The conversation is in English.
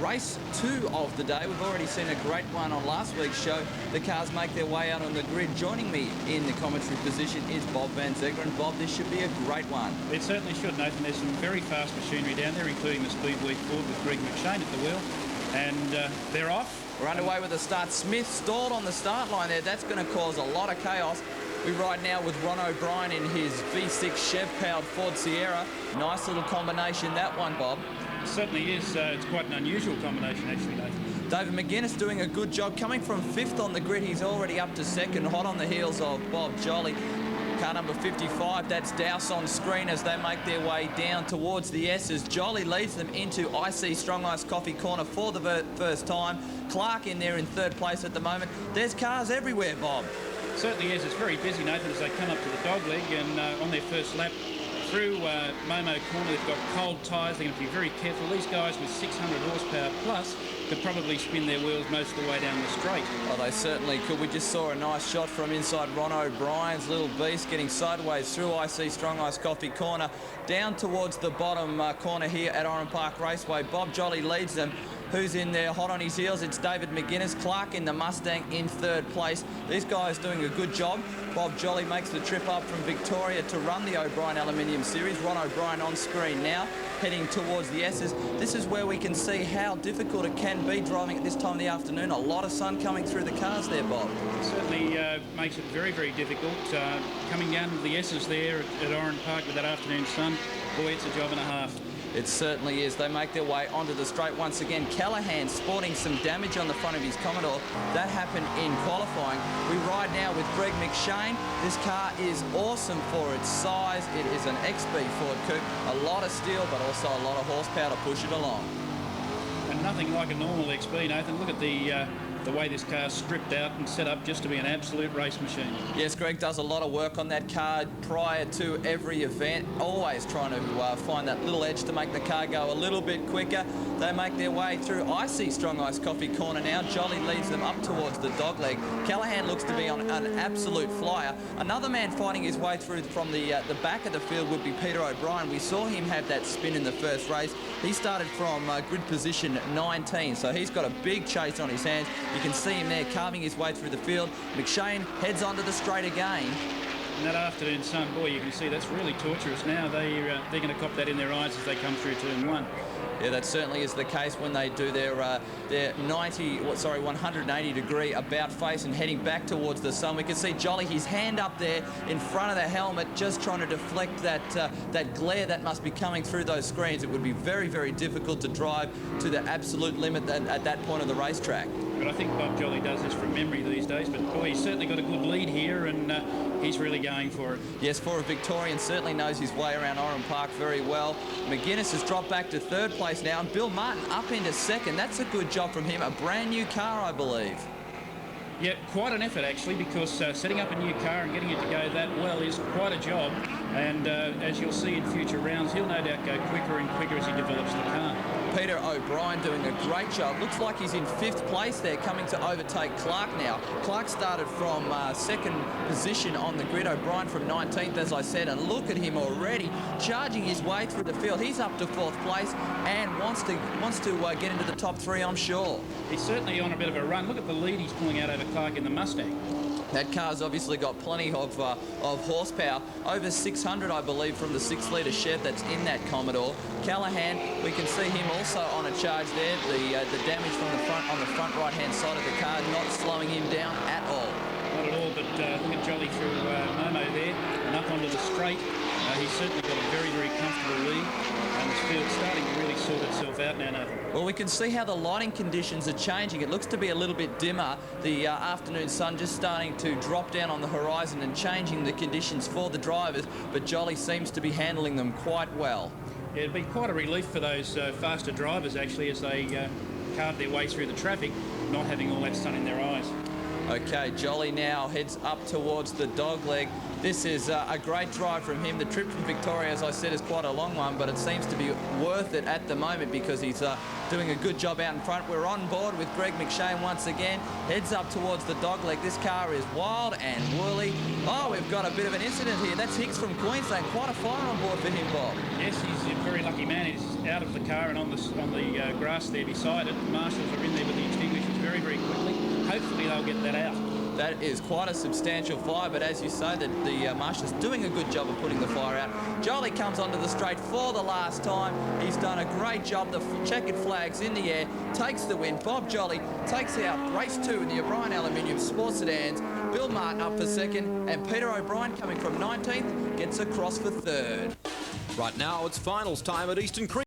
Race 2 of the day. We've already seen a great one on last week's show. The cars make their way out on the grid. Joining me in the commentary position is Bob Van Zegeren. Bob, this should be a great one. It certainly should, Nathan. There's some very fast machinery down there, including the Speedweed Ford with Greg McShane at the wheel. And they're off. We're underway with the start. Smith stalled on the start line there. That's going to cause a lot of chaos. We ride now with Ron O'Brien in his V6 Chev-powered Ford Sierra. Nice little combination, that one, Bob. It certainly is. It's quite an unusual combination, actually, Nathan. David McGuinness doing a good job. Coming from 5th on the grid, he's already up to 2nd, hot on the heels of Bob Jolly. Car number 55, that's Douse on screen as they make their way down towards the S's. Jolly leads them into IC Strong Ice Coffee Corner for the first time. Clark in there in 3rd place at the moment. There's cars everywhere, Bob. It certainly is. It's very busy, Nathan, as they come up to the dogleg and on their first lap through Momo Corner. They've got cold tyres. They're going to be very careful. These guys with 600 horsepower plus could probably spin their wheels most of the way down the straight. Oh, they certainly could. We just saw a nice shot from inside Ron O'Brien's little beast getting sideways through IC Strong Ice Coffee Corner down towards the bottom corner here at Oran Park Raceway. Bob Jolly leads them. Who's in there hot on his heels? It's David McGuinness. Clark in the Mustang in 3rd place. These guys doing a good job. Bob Jolly makes the trip up from Victoria to run the O'Brien Aluminium Series. Ron O'Brien on screen now, heading towards the S's. This is where we can see how difficult it can be driving at this time of the afternoon. A lot of sun coming through the cars there, Bob. It certainly makes it very, very difficult. Coming down to the S's there at Oran Park with that afternoon sun, boy, it's a job and a half. It certainly is. They make their way onto the straight once again. Callahan sporting some damage on the front of his Commodore. That happened in qualifying. We ride now with Greg McShane. This car is awesome for its size. It is an XB Ford Coupe. A lot of steel, but also a lot of horsepower to push it along. And nothing like a normal XB, Nathan. Look at the way this car's stripped out and set up just to be an absolute race machine. Yes, Greg does a lot of work on that car prior to every event, always trying to find that little edge to make the car go a little bit quicker. They make their way through IC Strong Ice Coffee Corner now. Jolly leads them up towards the dogleg. Callahan looks to be on an absolute flyer. Another man fighting his way through from the back of the field would be Peter O'Brien. We saw him have that spin in the first race. He started from grid position 19, so he's got a big chase on his hands. You can see him there carving his way through the field. McShane heads onto the straight again. And that afternoon sun, boy, you can see that's really torturous now. They're going to cop that in their eyes as they come through turn 1. Yeah, that certainly is the case when they do their 180 degree about face and heading back towards the sun. We can see Jolly, his hand up there in front of the helmet, just trying to deflect that glare that must be coming through those screens. It would be very, very difficult to drive to the absolute limit at that point of the racetrack. But I think Bob Jolly does this from memory these days. But boy, he's certainly got a good lead here, and he's really going for it. Yes, for a Victorian, certainly knows his way around Oran Park very well. McGuinness has dropped back to 3rd place now, and Bill Martin up into 2nd. That's a good job from him. A brand new car, I believe. Yeah, quite an effort actually, because setting up a new car and getting it to go that well is quite a job. And as you'll see in future rounds, he'll no doubt go quicker and quicker as he develops the car. Peter O'Brien doing a great job. Looks like he's in 5th place there, coming to overtake Clark now. Clark started from 2nd position on the grid. O'Brien from 19th, as I said, and look at him already charging his way through the field. He's up to 4th place and wants to get into the top 3, I'm sure. He's certainly on a bit of a run. Look at the lead he's pulling out over Clark in the Mustang. That car's obviously got plenty of horsepower, over 600, I believe, from the 6-litre Chev that's in that Commodore. Callahan, we can see him also on a charge there. The damage from the front on the front right-hand side of the car, not slowing him down at all. Not at all, but look at Jolly through Momo there and up onto the straight. He's certainly got a very, very comfortable lead, and this field's starting to really sort itself out now, Nathan. Well, we can see how the lighting conditions are changing. It looks to be a little bit dimmer. The afternoon sun just starting to drop down on the horizon and changing the conditions for the drivers, but Jolly seems to be handling them quite well. Yeah, it'd be quite a relief for those faster drivers, actually, as they carve their way through the traffic, not having all that sun in their eyes. Okay, Jolly now heads up towards the dog leg. This is a great drive from him. The trip from Victoria, as I said, is quite a long one, but it seems to be worth it at the moment because he's doing a good job out in front. We're on board with Greg McShane once again. Heads up towards the dog leg. This car is wild and woolly. Oh, we've got a bit of an incident here. That's Hicks from Queensland. Quite a fire on board for him, Bob. Yes, he's a very lucky man. He's out of the car and on the grass there beside it. The marshals are in there with the extinguishers very, very quickly. Hopefully they'll get that out. That is quite a substantial fire, but as you say, the marshal's doing a good job of putting the fire out. Jolly comes onto the straight for the last time. He's done a great job. The checkered flag's in the air, takes the win. Bob Jolly takes out race 2 in the Oran Aluminium Sports Sedans. Bill Martin up for second, and Peter O'Brien, coming from 19th, gets across for third. Right now, it's finals time at Eastern Creek.